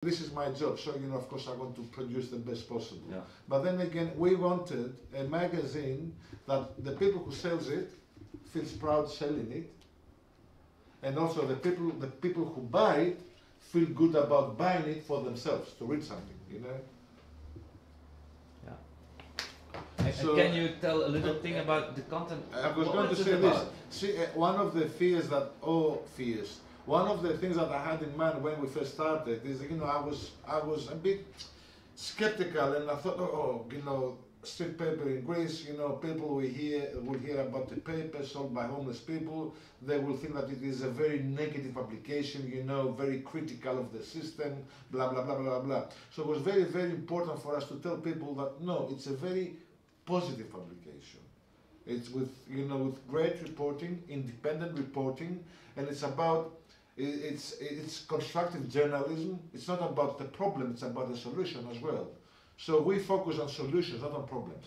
This is my job, so of course I want to produce the best possible. Yeah. But then again, we wanted a magazine that the people who sells it feels proud selling it, and also the people who buy it feel good about buying it for themselves to read something. Yeah. And So, can you tell a little thing about the content? I was What going to is it say this. about? See, one of the one of the things that I had in mind when we first started is, I was a bit skeptical, and I thought, street paper in Greece, people will hear about the paper sold by homeless people. They will think that it is a very negative application, very critical of the system, blah, blah, blah, blah, blah. So it was very, very important for us to tell people that, no, it's a very positive application. It's with great reporting, independent reporting, and it's about, it's constructive journalism. It's not about the problem, it's about the solution as well. So we focus on solutions, not on problems.